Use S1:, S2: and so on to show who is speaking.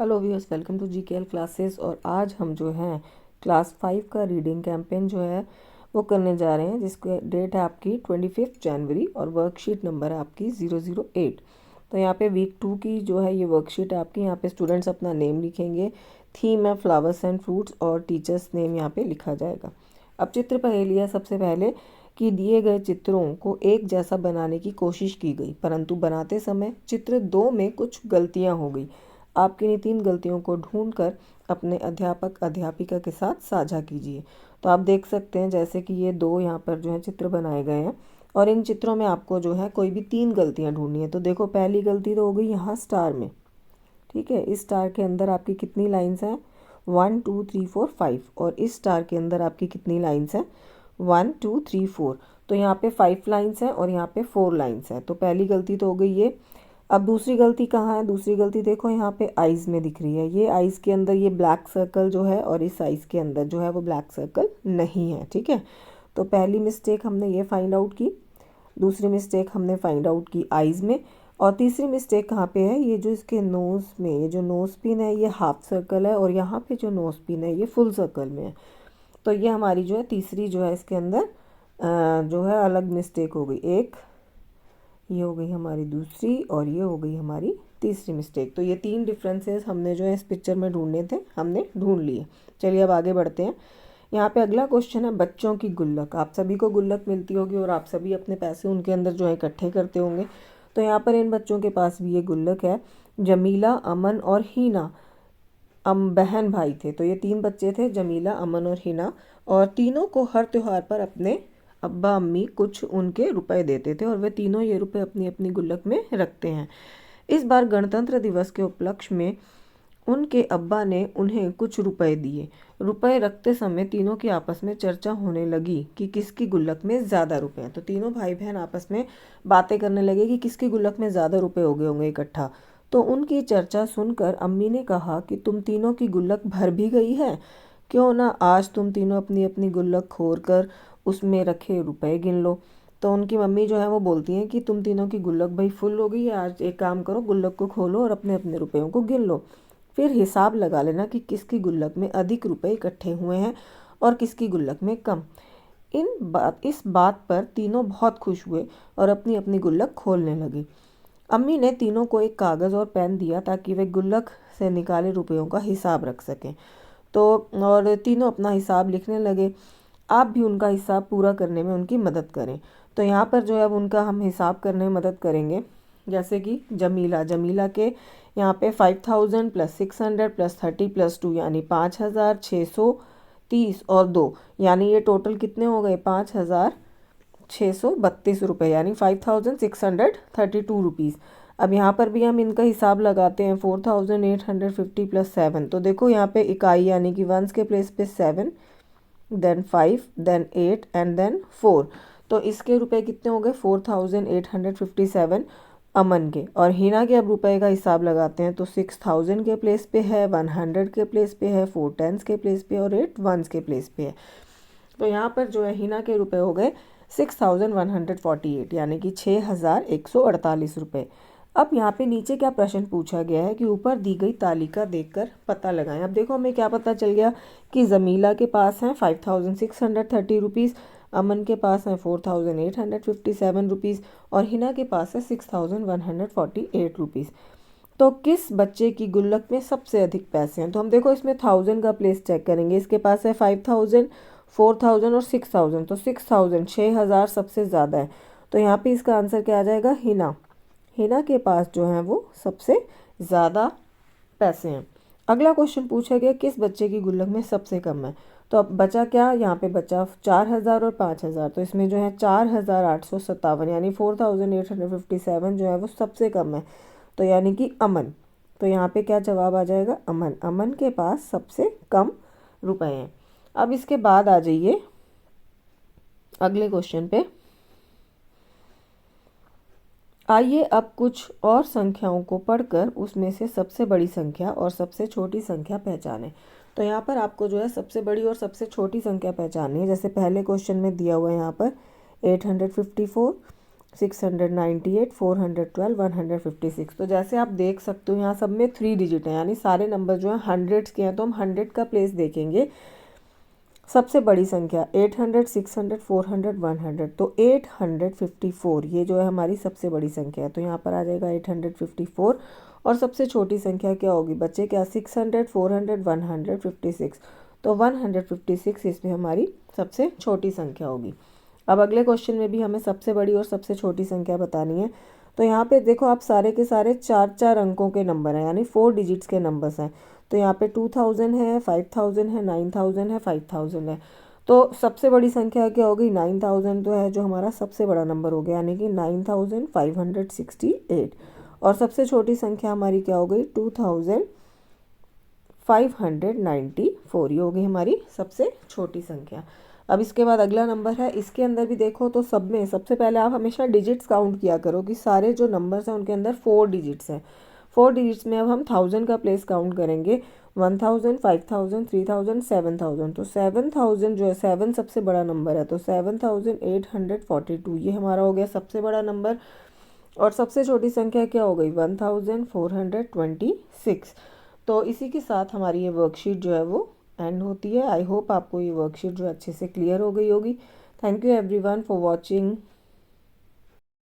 S1: Hello viewers, welcome to GKL classes. और आज हम जो है क्लास 5 का रीडिंग कैंपेन जो है वो करने जा रहे हैं, जिसकी डेट है आपकी 25 जनवरी और वर्कशीट नंबर है आपकी 008। तो यहाँ पे वीक 2 की जो है ये वर्कशीट है आपकी। यहाँ पे स्टूडेंट्स अपना नेम लिखेंगे, थीम है फ्लावर्स एंड फ्रूट्स और टीचर्स नेम यहाँ पे लिखा जाएगा। अब चित्र पहेली है। सबसे पहले कि दिए गए चित्रों को एक जैसा बनाने की कोशिश की गई, परंतु बनाते समय चित्र 2 में कुछ गलतियाँ हो गई। आप किन्हीं 3 गलतियों को ढूंढकर अपने अध्यापक अध्यापिका के साथ साझा कीजिए। तो आप देख सकते हैं जैसे कि ये 2 यहाँ पर जो है चित्र बनाए गए हैं और इन चित्रों में आपको जो है कोई भी 3 गलतियाँ ढूंढनी है। तो देखो, पहली गलती तो हो गई यहाँ स्टार में। ठीक है, इस स्टार के अंदर आपकी कितनी लाइन्स हैं? 1 2 3 4 5। और इस स्टार के अंदर आपकी कितनी लाइन्स हैं? 1 2 3 4। तो यहाँ पे 5 लाइन्स हैं और यहाँ पे 4 लाइन्स हैं। तो पहली गलती तो हो गई ये। अब दूसरी गलती कहाँ है? दूसरी गलती देखो यहाँ पे आइज़ में दिख रही है। ये आइज़ के अंदर ये ब्लैक सर्कल जो है और इस आइज़ के अंदर जो है वो ब्लैक सर्कल नहीं है। ठीक है, तो पहली मिस्टेक हमने ये फाइंड आउट की, दूसरी मिस्टेक हमने फाइंड आउट की आइज़ में, और तीसरी मिस्टेक कहाँ पे है? ये जो इसके नोज़ में ये जो नोज़ पिन है ये हाफ सर्कल है और यहाँ पे जो नोज़ पिन है ये फुल सर्कल में है। तो ये हमारी जो है तीसरी जो है इसके अंदर जो है अलग मिस्टेक हो गई। एक ये हो गई हमारी दूसरी और ये हो गई हमारी तीसरी मिस्टेक। तो ये 3 डिफरेंसेस हमने जो है इस पिक्चर में ढूंढने थे, हमने ढूंढ लिए। चलिए अब आगे बढ़ते हैं। यहाँ पे अगला क्वेश्चन है बच्चों की गुल्लक। आप सभी को गुल्लक मिलती होगी और आप सभी अपने पैसे उनके अंदर जो है इकट्ठे करते होंगे। तो यहाँ पर इन बच्चों के पास भी ये गुल्लक है। जमीला, अमन और हीना बहन भाई थे। तो ये 3 बच्चे थे, जमीला, अमन और हिना, और तीनों को हर त्यौहार पर अपने अब्बा अम्मी कुछ उनके रुपए देते थे और वे तीनों ये रुपए अपनी अपनी गुल्लक में रखते हैं। इस बार गणतंत्र दिवस के उपलक्ष्य में उनके अब्बा ने उन्हें कुछ रुपए दिए। रुपए रखते समय तीनों की आपस में चर्चा होने लगी कि किसकी गुल्लक में ज़्यादा रुपए हैं। तो तीनों भाई बहन आपस में बातें करने लगे कि किसकी गुल्लक में ज़्यादा रुपए हो गए होंगे इकट्ठा। तो उनकी चर्चा सुनकर अम्मी ने कहा कि तुम तीनों की गुल्लक भर भी गई है, क्यों ना आज तुम तीनों अपनी अपनी गुल्लक खोल कर उसमें रखे रुपए गिन लो। तो उनकी मम्मी जो है वो बोलती हैं कि तुम तीनों की गुल्लक भाई फुल हो गई है, आज एक काम करो, गुल्लक को खोलो और अपने अपने रुपयों को गिन लो। फिर हिसाब लगा लेना कि किसकी गुल्लक में अधिक रुपए इकट्ठे हुए हैं और किसकी गुल्लक में कम। इस बात पर तीनों बहुत खुश हुए और अपनी अपनी गुल्लक खोलने लगे। अम्मी ने तीनों को एक कागज़ और पेन दिया ताकि वे गुल्लक से निकाले रुपयों का हिसाब रख सकें। तो और तीनों अपना हिसाब लिखने लगे। आप भी उनका हिसाब पूरा करने में उनकी मदद करें। तो यहाँ पर जो है अब उनका हम हिसाब करने में मदद करेंगे। जैसे कि जमीला के यहाँ पे 5000 + 600 + 30 + 2 यानी 5630 और 2, यानी ये टोटल कितने हो गए? 5632 रुपये, यानी 5632 रुपीज़। अब यहाँ पर भी हम इनका हिसाब लगाते हैं। 4850 + 7। तो देखो यहाँ पे इकाई यानी कि वंस के प्लेस पे 7, देन 5, देन 8 एंड देन 4। तो इसके रुपए कितने हो गए? 4857 अमन के। और हिना के अब रुपए का हिसाब लगाते हैं। तो 6000 के प्लेस पे है, 100 के प्लेस पे है, 4 10s के प्लेस पे और 8 1s के प्लेस पे है। तो यहाँ पर जो है हिना के रुपए हो गए 6148, यानी कि 6148 रुपये। अब यहाँ पे नीचे क्या प्रश्न पूछा गया है कि ऊपर दी गई तालिका देखकर पता लगाएं। अब देखो हमें क्या पता चल गया कि जमीला के पास हैं 5630 रुपीज़, अमन के पास हैं 4857 रुपीज़ और हिना के पास है 6148 रुपीज़। तो किस बच्चे की गुल्लक में सबसे अधिक पैसे हैं? तो हम देखो इसमें 1000 का प्लेस चेक करेंगे। इसके पास है 5000, 4000 और 6000। तो 6000 सबसे ज़्यादा है। तो यहाँ पे इसका आंसर क्या आ जाएगा? हिना के पास जो है वो सबसे ज़्यादा पैसे हैं। अगला क्वेश्चन पूछा गया किस बच्चे की गुल्लक में सबसे कम है? तो अब बचा क्या? यहाँ पे बचा 4000 और 5000। तो इसमें जो है 4857 यानी 4857 जो है वो सबसे कम है। तो यानी कि अमन। तो यहाँ पे क्या जवाब आ जाएगा? अमन के पास सबसे कम रुपए हैं। अब इसके बाद आ जाइए अगले क्वेश्चन पे। आइए अब कुछ और संख्याओं को पढ़कर उसमें से सबसे बड़ी संख्या और सबसे छोटी संख्या पहचानें। तो यहाँ पर आपको जो है सबसे बड़ी और सबसे छोटी संख्या पहचाननी है। जैसे पहले क्वेश्चन में दिया हुआ है यहाँ पर 854, 698, 412, 156। तो जैसे आप देख सकते हो यहाँ सब में 3 डिजिट हैं, यानी सारे नंबर जो हैं हंड्रेड्स के हैं, तो हम 100 का प्लेस देखेंगे। सबसे बड़ी संख्या 800, 600, 400, 100, तो 854 ये जो है हमारी सबसे बड़ी संख्या है, तो यहाँ पर आ जाएगा 854। और सबसे छोटी संख्या क्या होगी बच्चे, क्या 600, 400, 156, तो 156 इसमें हमारी सबसे छोटी संख्या होगी। अब अगले क्वेश्चन में भी हमें सबसे बड़ी और सबसे छोटी संख्या बतानी है। तो यहाँ पे देखो आप सारे के सारे 4-4 अंकों के नंबर हैं, यानी 4 डिजिट्स के नंबर्स हैं। तो यहाँ पे 2000 है, 5000 है, 9000 है, 5000 है। तो सबसे बड़ी संख्या क्या होगी, 9000 तो है जो हमारा सबसे बड़ा नंबर हो गया, यानी कि 9568। और सबसे छोटी संख्या हमारी क्या हो गई, 2594, ये हो गई हमारी सबसे छोटी संख्या। अब इसके बाद अगला नंबर है, इसके अंदर भी देखो तो सब में सबसे पहले आप हमेशा डिजिट्स काउंट किया करो कि सारे जो नंबर्स हैं उनके अंदर 4 डिजिट्स हैं। 4 डिजिट्स में अब हम 1000 का प्लेस काउंट करेंगे, 1000, 5000, 3000, 7000। तो 7000 जो है 7 सबसे बड़ा नंबर है, तो 7842 ये हमारा हो गया सबसे बड़ा नंबर। और सबसे छोटी संख्या क्या हो गई, 1426। तो इसी के साथ हमारी ये वर्कशीट जो है वो एंड होती है। आई होप आपको ये वर्कशीट जो अच्छे से क्लियर हो गई होगी। Thank you everyone for watching.